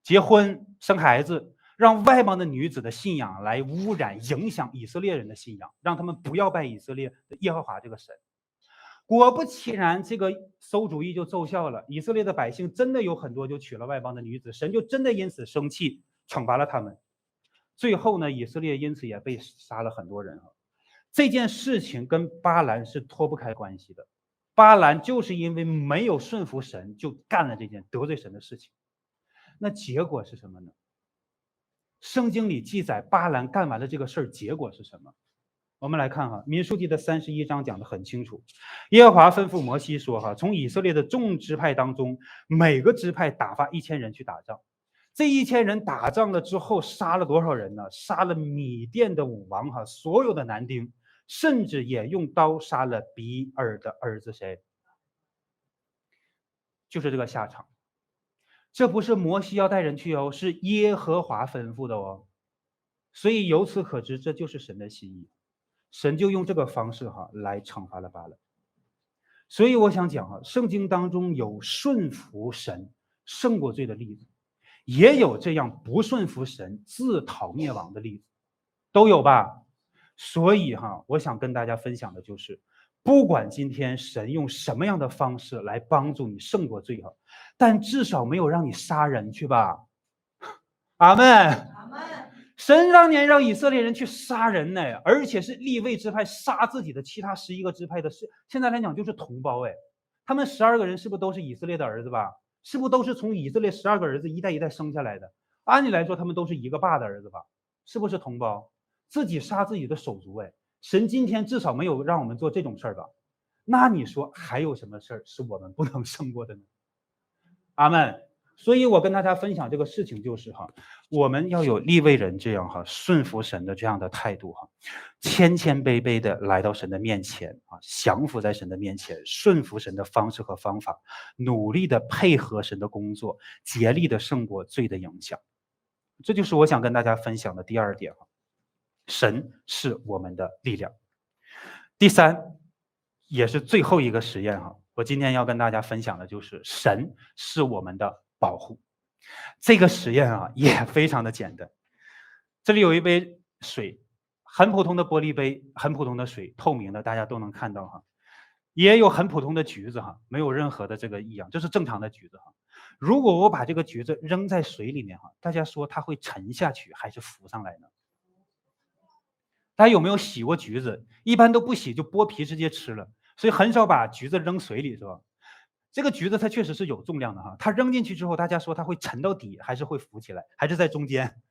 结婚、生孩子，让外邦的女子的信仰来污染、影响以色列人的信仰，让他们不要拜以色列的耶和华这个神。果不其然，这个馊主意就奏效了。以色列的百姓真的有很多就娶了外邦的女子，神就真的因此生气，惩罚了他们。最后呢，以色列因此也被杀了很多人这件事情跟巴兰是脱不开关系的。巴兰就是因为没有顺服神，就干了这件得罪神的事情。那结果是什么呢？圣经里记载巴兰干完了这个事儿，结果是什么？我们来看民数记的31章讲得很清楚。耶和华吩咐摩西说从以色列的众支派当中，每个支派打发1000人去打仗。这1000人打仗了之后，杀了多少人呢？杀了米甸的武王所有的男丁，甚至也用刀杀了比尔的儿子谁？就是这个下场。这不是摩西要带人去是耶和华吩咐的所以由此可知，这就是神的心意。神就用这个方式来惩罚了巴勒。所以我想讲圣经当中有顺服神胜过罪的例子，也有这样不顺服神自讨灭亡的例子，都有吧？所以我想跟大家分享的就是，不管今天神用什么样的方式来帮助你胜过罪恶，但至少没有让你杀人去吧。阿门。阿门。神当年让以色列人去杀人呢，而且是利未支派杀自己的其他11个支派的，现在来讲就是同胞哎。他们12个人是不是都是以色列的儿子吧？是不是都是从以色列12个儿子一代一代生下来的？按理来说，他们都是一个爸的儿子吧？是不是同胞？自己杀自己的手足哎。神今天至少没有让我们做这种事儿吧？那你说还有什么事儿是我们不能胜过的呢？阿们。所以我跟大家分享这个事情就是我们要有利未人这样顺服神的这样的态度谦谦卑卑的来到神的面前降服在神的面前，顺服神的方式和方法，努力的配合神的工作，竭力的胜过罪的影响。这就是我想跟大家分享的第二点神是我们的力量。第三，也是最后一个实验我今天要跟大家分享的就是神是我们的保护。这个实验也非常的简单。这里有一杯水，很普通的玻璃杯，很普通的水，透明的，大家都能看到也有很普通的橘子没有任何的这个异样，这是正常的橘子如果我把这个橘子扔在水里面大家说它会沉下去还是浮上来呢？大家有没有洗过橘子？一般都不洗就剥皮直接吃了，所以很少把橘子扔水里，是吧？这个橘子它确实是有重量的它扔进去之后，大家说它会沉到底还是会浮起来，还是在中间？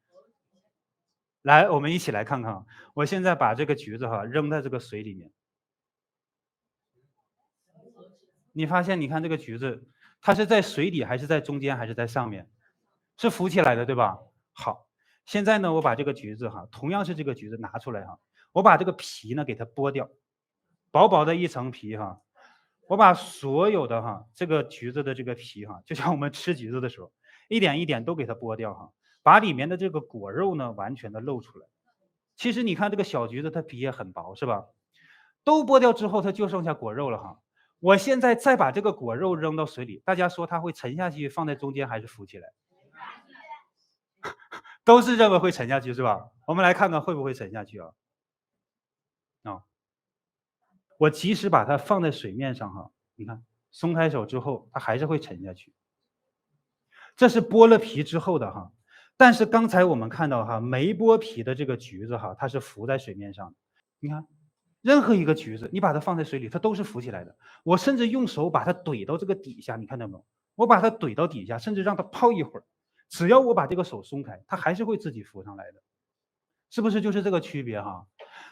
来，我们一起来看看我现在把这个橘子扔在这个水里面，你发现你看这个橘子它是在水底还是在中间还是在上面？是浮起来的，对吧？好，现在呢我把这个橘子同样是这个橘子拿出来我把这个皮呢给它剥掉，薄薄的一层皮我把所有的这个橘子的这个皮就像我们吃橘子的时候一点一点都给它剥掉把里面的这个果肉呢完全的露出来。其实你看这个小橘子它皮也很薄，是吧？都剥掉之后它就剩下果肉了我现在再把这个果肉扔到水里，大家说它会沉下去放在中间还是浮起来？都是认为会沉下去，是吧？我们来看看会不会沉下去我即使把它放在水面上你看松开手之后它还是会沉下去。这是剥了皮之后的但是刚才我们看到没剥皮的这个橘子它是浮在水面上的。你看任何一个橘子你把它放在水里它都是浮起来的。我甚至用手把它怼到这个底下，你看到没有？我把它怼到底下，甚至让它泡一会儿，只要我把这个手松开它还是会自己浮上来的。是不是就是这个区别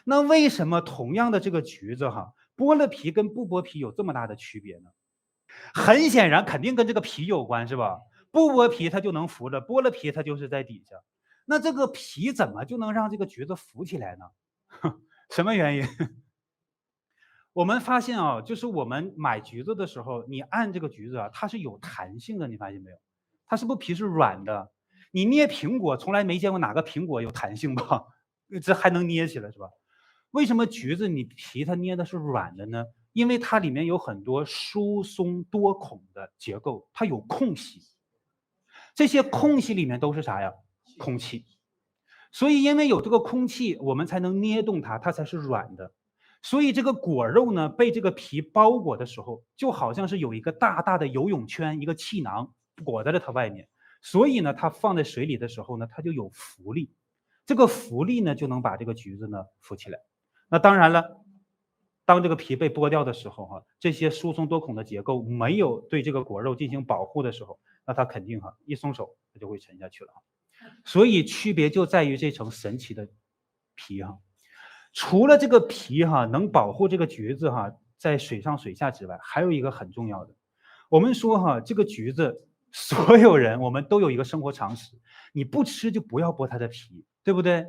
那为什么同样的这个橘子剥了皮跟不剥皮有这么大的区别呢？很显然肯定跟这个皮有关，是吧？不剥皮它就能浮着，剥了皮它就是在底下。那这个皮怎么就能让这个橘子浮起来呢？什么原因？我们发现就是我们买橘子的时候，你按这个橘子它是有弹性的，你发现没有？它是不是皮是软的？你捏苹果从来没见过哪个苹果有弹性吧？这还能捏起来，是吧？为什么橘子你皮它捏的是软的呢？因为它里面有很多疏松多孔的结构，它有空隙。这些空隙里面都是啥呀？空气。所以因为有这个空气，我们才能捏动它，它才是软的。所以这个果肉呢，被这个皮包裹的时候，就好像是有一个大大的游泳圈，一个气囊裹在了它外面。所以呢，它放在水里的时候呢，它就有浮力。这个浮力呢，就能把这个橘子呢浮起来。那当然了，当这个皮被剥掉的时候这些疏松多孔的结构没有对这个果肉进行保护的时候，那它肯定一松手它就会沉下去了所以区别就在于这层神奇的皮除了这个皮能保护这个橘子在水上水下之外，还有一个很重要的。我们说这个橘子，所有人我们都有一个生活常识，你不吃就不要剥它的皮，对不对？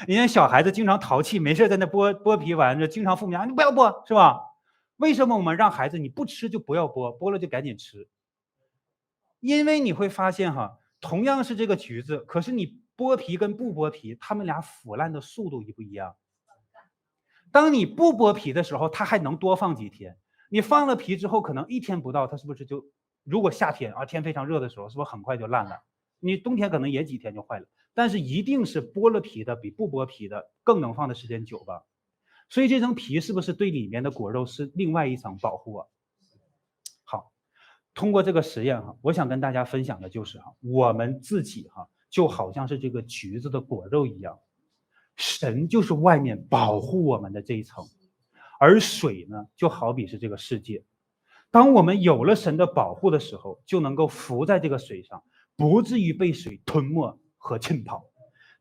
你看小孩子经常淘气，没事在那剥皮玩着，经常父母讲你不要剥，是吧？为什么我们让孩子你不吃就不要剥，剥了就赶紧吃？因为你会发现同样是这个橘子，可是你剥皮跟不剥皮，它们俩腐烂的速度一不一样？当你不剥皮的时候，它还能多放几天。你放了皮之后，可能1天不到，它是不是就，如果夏天天非常热的时候，是不是很快就烂了？你冬天可能也几天就坏了，但是一定是剥了皮的比不剥皮的更能放的时间久吧。所以这层皮是不是对里面的果肉是另外一层保护啊？好，通过这个实验我想跟大家分享的就是我们自己就好像是这个橘子的果肉一样，神就是外面保护我们的这一层，而水呢，就好比是这个世界。当我们有了神的保护的时候，就能够浮在这个水上，不至于被水吞没和浸泡。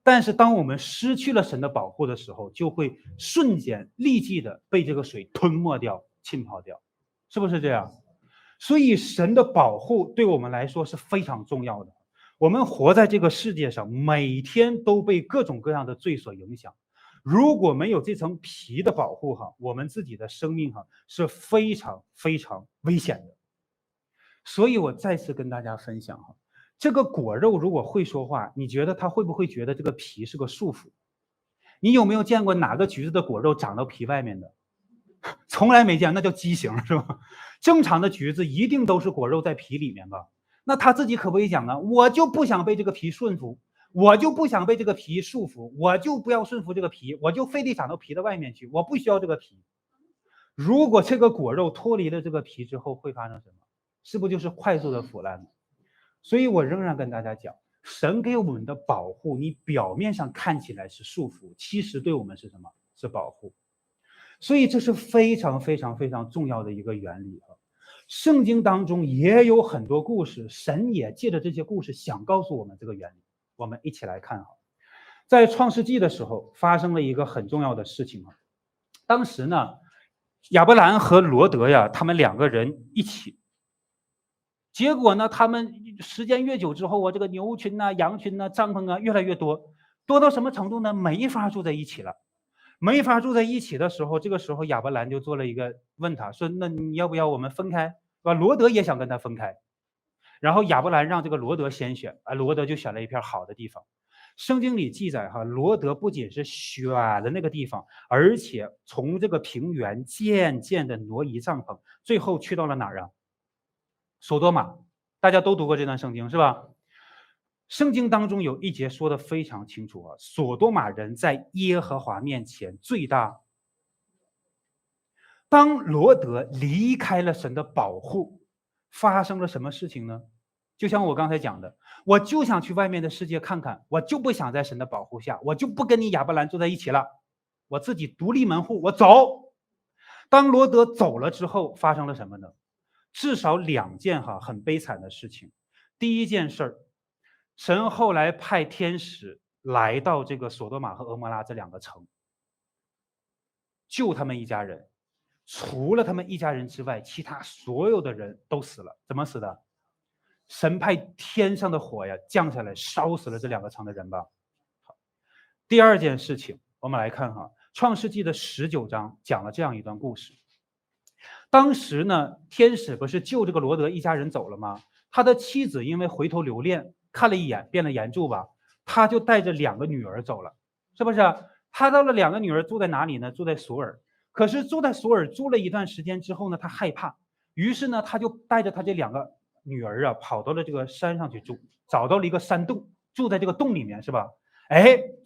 但是当我们失去了神的保护的时候，就会瞬间立即的被这个水吞没掉、浸泡掉，是不是这样？所以神的保护对我们来说是非常重要的。我们活在这个世界上，每天都被各种各样的罪所影响。如果没有这层皮的保护我们自己的生命是非常非常危险的。所以我再次跟大家分享这个果肉如果会说话，你觉得它会不会觉得这个皮是个束缚？你有没有见过哪个橘子的果肉长到皮外面的？从来没见，那叫畸形是吧？正常的橘子一定都是果肉在皮里面吧？那他自己可不可以讲呢？我就不想被这个皮顺服，我就不想被这个皮束缚，我就不要顺服这个皮，我就非得长到皮的外面去，我不需要这个皮。如果这个果肉脱离了这个皮之后会发生什么？是不是就是快速的腐烂呢？所以我仍然跟大家讲，神给我们的保护，你表面上看起来是束缚，其实对我们是什么？是保护。所以这是非常非常非常重要的一个原理圣经当中也有很多故事，神也借着这些故事想告诉我们这个原理。我们一起来看在创世纪的时候发生了一个很重要的事情当时呢，亚伯兰和罗德呀，他们两个人一起，结果呢，他们时间越久之后这个牛群羊群帐篷越来越多，多到什么程度呢？没法住在一起了。没法住在一起的时候，这个时候亚伯兰就做了一个问他说：“那你要不要我们分开？”罗德也想跟他分开，然后亚伯兰让这个罗德先选，罗德就选了一片好的地方。圣经里记载罗德不仅是选了那个地方，而且从这个平原渐渐的挪移帐篷，最后去到了哪儿啊？索多玛。大家都读过这段圣经是吧？圣经当中有一节说的非常清楚索多玛人在耶和华面前最大。当罗德离开了神的保护，发生了什么事情呢？就像我刚才讲的，我就想去外面的世界看看，我就不想在神的保护下，我就不跟你亚伯兰住在一起了，我自己独立门户，我走。当罗德走了之后，发生了什么呢？至少两件很悲惨的事情。第一件事儿，神后来派天使来到这个索多玛和俄摩拉这两个城，救他们一家人。除了他们一家人之外，其他所有的人都死了。怎么死的？神派天上的火降下来，烧死了这两个城的人吧。好，第二件事情，我们来看创世纪的19章讲了这样一段故事。当时呢，天使不是救这个罗德一家人走了吗？他的妻子因为回头留恋，看了一眼变了眼珠吧，他就带着两个女儿走了，是不是？他到了两个女儿住在哪里呢？住在索尔。可是住在索尔住了一段时间之后呢，他害怕，于是呢，他就带着他这两个女儿跑到了这个山上去住，找到了一个山洞，住在这个洞里面，是吧？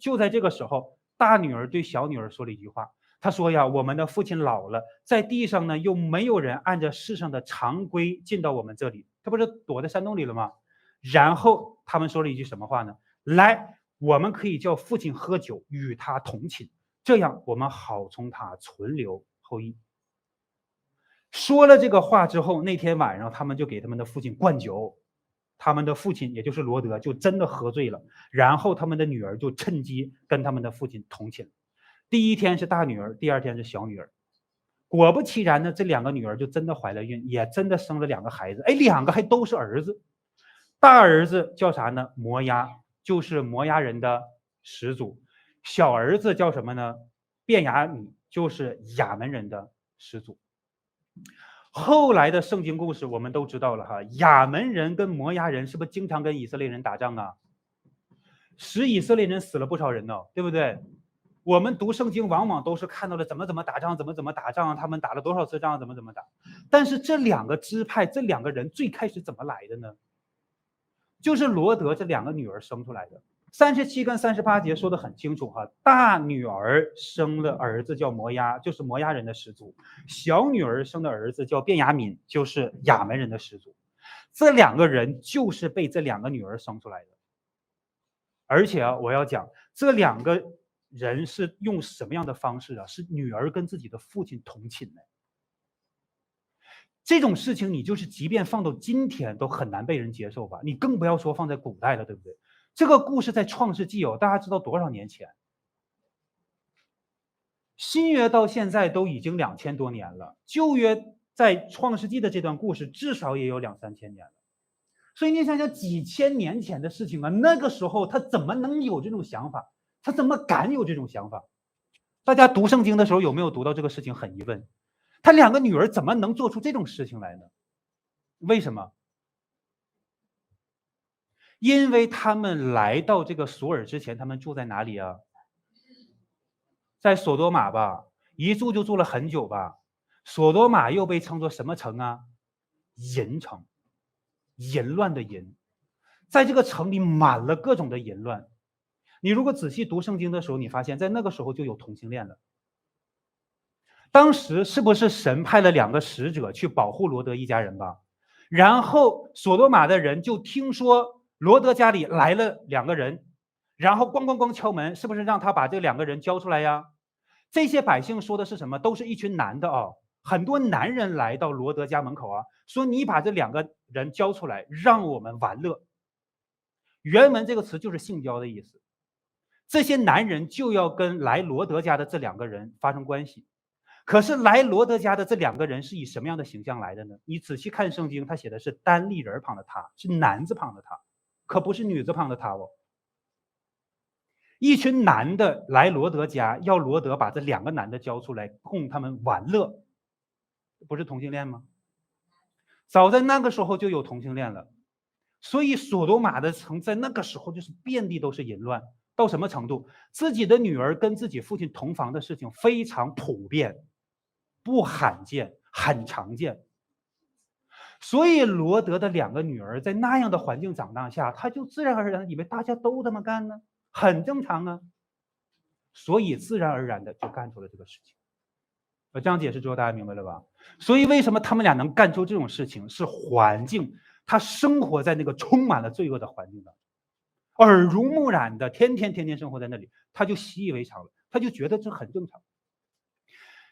就在这个时候，大女儿对小女儿说了一句话，她说呀，我们的父亲老了，在地上呢又没有人按照世上的常规进到我们这里，他不是躲在山洞里了吗？然后他们说了一句什么话呢？来，我们可以叫父亲喝酒，与他同寝，这样我们好从他存留后裔。说了这个话之后，那天晚上他们就给他们的父亲灌酒，他们的父亲也就是罗德就真的喝醉了，然后他们的女儿就趁机跟他们的父亲同寝。第一天是大女儿，第二天是小女儿。果不其然呢，这两个女儿就真的怀了孕，也真的生了两个孩子，两个还都是儿子。大儿子叫啥呢？摩押，就是摩押人的始祖。小儿子叫什么呢？便雅悯，就是亚门人的始祖。后来的圣经故事我们都知道了亚门人跟摩押人是不是经常跟以色列人打仗啊？使以色列人死了不少人呢，对不对？我们读圣经往往都是看到了怎么打仗，怎么打仗，他们打了多少次仗，怎么打。但是这两个支派，这两个人最开始怎么来的呢？就是罗德这两个女儿生出来的。37跟38节说的很清楚哈，大女儿生了儿子叫摩押，就是摩押人的始祖；小女儿生的儿子叫便雅悯，就是亚门人的始祖。这2个人就是被这2个女儿生出来的。而且我要讲，这2个人是用什么样的方式啊？是女儿跟自己的父亲同寝的。这种事情你就是即便放到今天都很难被人接受吧，你更不要说放在古代了，对不对？这个故事在创世纪大家知道多少年前？新约到现在都已经2000多年了，旧约在创世纪的这段故事至少也有2、3千年了。所以你想想几千年前的事情啊，那个时候他怎么能有这种想法？他怎么敢有这种想法？大家读圣经的时候有没有读到这个事情？很疑问，他2个女儿怎么能做出这种事情来呢？为什么？因为他们来到这个索尔之前，他们住在哪里啊？在索多玛吧，一住就住了很久吧。索多玛又被称作什么城啊？淫城，淫乱的淫，在这个城里满了各种的淫乱。你如果仔细读圣经的时候，你发现在那个时候就有同性恋了。当时是不是神派了2个使者去保护罗德一家人吧？然后索多玛的人就听说罗德家里来了2个人，然后咣咣咣敲门，是不是让他把这2个人交出来呀？这些百姓说的是什么？都是一群男的很多男人来到罗德家门口说你把这2个人交出来，让我们玩乐。原文这个词就是性交的意思。这些男人就要跟来罗德家的这2个人发生关系。可是来罗德家的这2个人是以什么样的形象来的呢？你仔细看圣经，他写的是单立人旁的他，是男字旁的他，可不是女字旁的他一群男的来罗德家，要罗德把这2个男的交出来供他们玩乐，不是同性恋吗？早在那个时候就有同性恋了。所以索多玛的城在那个时候就是遍地都是淫乱，到什么程度？自己的女儿跟自己父亲同房的事情非常普遍，不罕见，很常见。所以罗德的2个女儿在那样的环境长大下，他就自然而然以为大家都这么干呢，很正常啊。所以自然而然的就干出了这个事情。我这样解释之后大家明白了吧？所以为什么他们俩能干出这种事情，是环境，他生活在那个充满了罪恶的环境当中，耳濡目染的，天天生活在那里，他就习以为常了，他就觉得这很正常。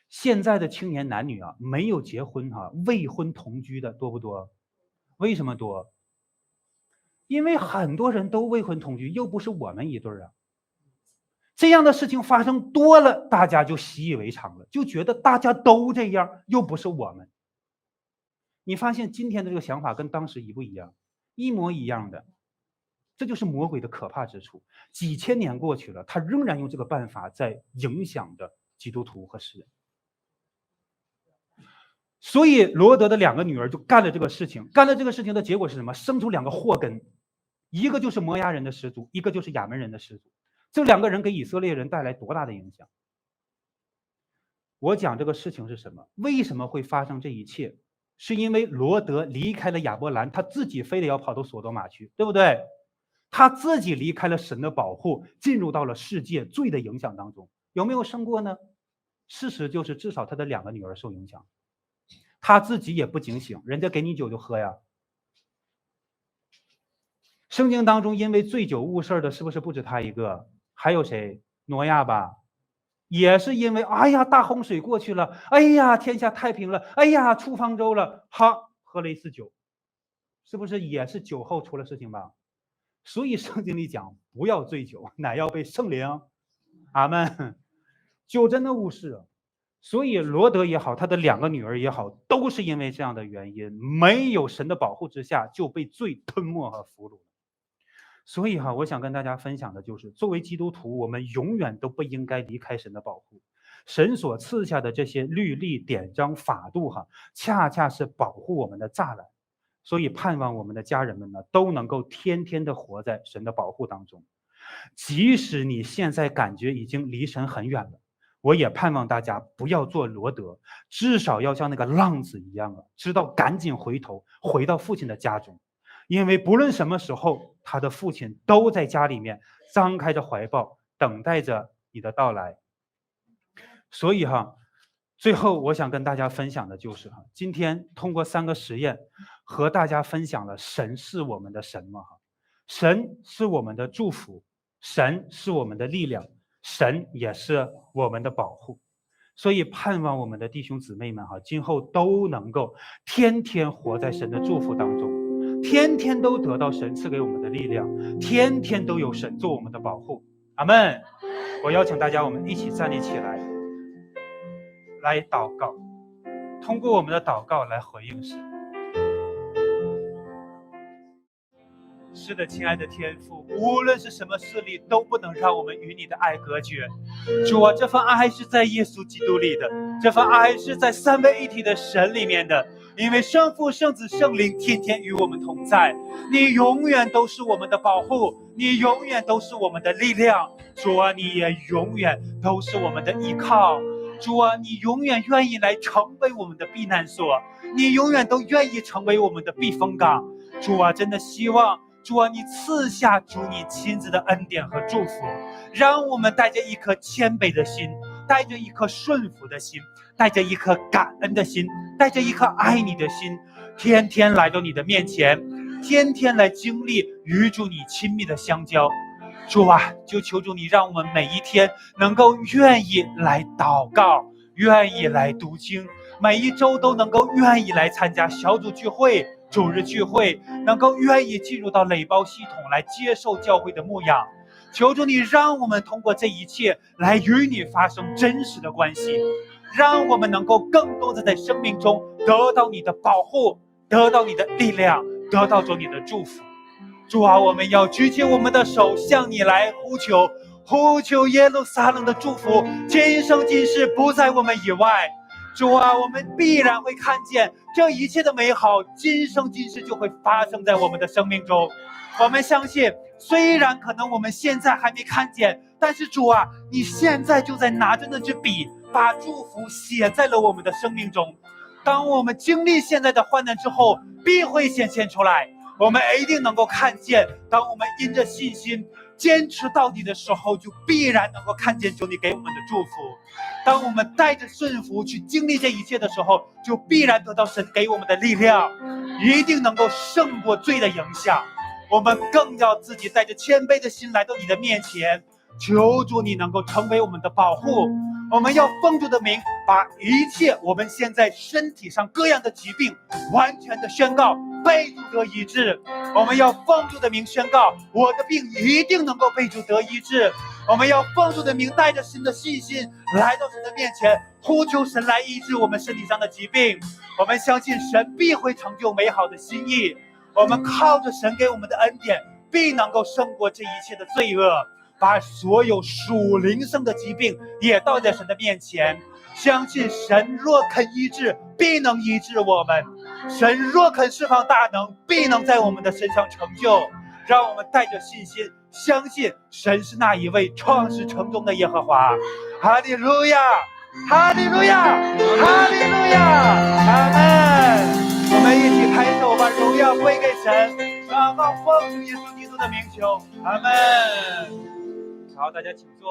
现在的青年男女没有结婚未婚同居的多不多？为什么多？因为很多人都未婚同居，又不是我们一对啊。这样的事情发生多了，大家就习以为常了，就觉得大家都这样，又不是我们。你发现今天的这个想法跟当时一不一样？一模一样的。这就是魔鬼的可怕之处。几千年过去了，他仍然用这个办法在影响着基督徒和世人。所以罗德的2个女儿就干了这个事情，干了这个事情的结果是什么？生出2个祸根，一个就是摩押人的始祖，一个就是亚门人的始祖。这2个人给以色列人带来多大的影响？我讲这个事情是什么？为什么会发生这一切？是因为罗德离开了亚伯兰，他自己非得要跑到索多玛去，对不对？他自己离开了神的保护，进入到了世界罪的影响当中，有没有胜过呢？事实就是至少他的2个女儿受影响，他自己也不警醒，人家给你酒就喝呀。圣经当中因为醉酒误事的是不是不止他一个？还有谁？挪亚吧，也是因为哎呀大洪水过去了，哎呀天下太平了，哎呀出方舟了，喝了一次酒，是不是也是酒后出了事情吧？所以圣经里讲不要醉酒，乃要被圣灵，阿们。酒真的误事。所以罗德也好，他的2个女儿也好，都是因为这样的原因，没有神的保护之下就被罪吞没和俘虏。所以我想跟大家分享的就是，作为基督徒，我们永远都不应该离开神的保护。神所赐下的这些律例、典章、法度恰恰是保护我们的栅栏。所以盼望我们的家人们呢，都能够天天的活在神的保护当中。即使你现在感觉已经离神很远了，我也盼望大家不要做罗德，至少要像那个浪子一样知道赶紧回头，回到父亲的家中。因为不论什么时候，他的父亲都在家里面张开着怀抱，等待着你的到来。所以最后我想跟大家分享的就是今天通过3个实验和大家分享了神是我们的神嘛，神是我们的祝福，神是我们的力量，神也是我们的保护。所以盼望我们的弟兄姊妹们今后都能够天天活在神的祝福当中，天天都得到神赐给我们的力量，天天都有神做我们的保护。阿们。我邀请大家，我们一起站立起来，来祷告，通过我们的祷告来回应神。是的，亲爱的天父，无论是什么势力都不能让我们与你的爱隔绝。主啊，这份爱是在耶稣基督里的，这份爱是在三位一体的神里面的，因为圣父、圣子、圣灵天天与我们同在。你永远都是我们的保护，你永远都是我们的力量。主啊，你也永远都是我们的依靠。主啊，你永远愿意来成为我们的避难所，你永远都愿意成为我们的避风港。主啊，真的希望主啊，你赐下主你亲自的恩典和祝福，让我们带着一颗谦卑的心，带着一颗顺服的心，带着一颗感恩的心，带着一颗爱你的心，天天来到你的面前，天天来经历与主你亲密的相交。主啊，就求主你让我们每一天能够愿意来祷告，愿意来读经，每一周都能够愿意来参加小组聚会、主日聚会，能够愿意进入到垒包系统来接受教会的牧养。求主你让我们通过这一切来与你发生真实的关系，让我们能够更多的在生命中得到你的保护，得到你的力量，得到主你的祝福。主啊，我们要举起我们的手向你来呼求，呼求耶路撒冷的祝福，今生今世不在我们以外。主啊，我们必然会看见这一切的美好，今生今世就会发生在我们的生命中。我们相信，虽然可能我们现在还没看见，但是主啊，你现在就在拿着那支笔，把祝福写在了我们的生命中。当我们经历现在的患难之后，必会显现出来。我们一定能够看见，当我们因着信心坚持到底的时候，就必然能够看见主你给我们的祝福。当我们带着顺服去经历这一切的时候，就必然得到神给我们的力量，一定能够胜过罪的影响。我们更要自己带着谦卑的心来到你的面前，求主你能够成为我们的保护。我们要奉主的名，把一切我们现在身体上各样的疾病完全的宣告被主得医治。我们要奉主的名宣告，我的病一定能够被主得医治。我们要奉主的名，带着神的信心来到神的面前，呼求神来医治我们身体上的疾病。我们相信神必会成就美好的心意，我们靠着神给我们的恩典，必能够胜过这一切的罪恶，把所有属灵生的疾病也倒在神的面前。相信神若肯医治，必能医治我们；神若肯释放大能，必能在我们的身上成就。让我们带着信心，相信神是那一位创始成终的耶和华。哈利路亚，哈利路亚，哈利路亚，阿门。我们一起拍手，把荣耀归给神，祷告奉主耶稣基督的名求，阿门。好，大家请坐。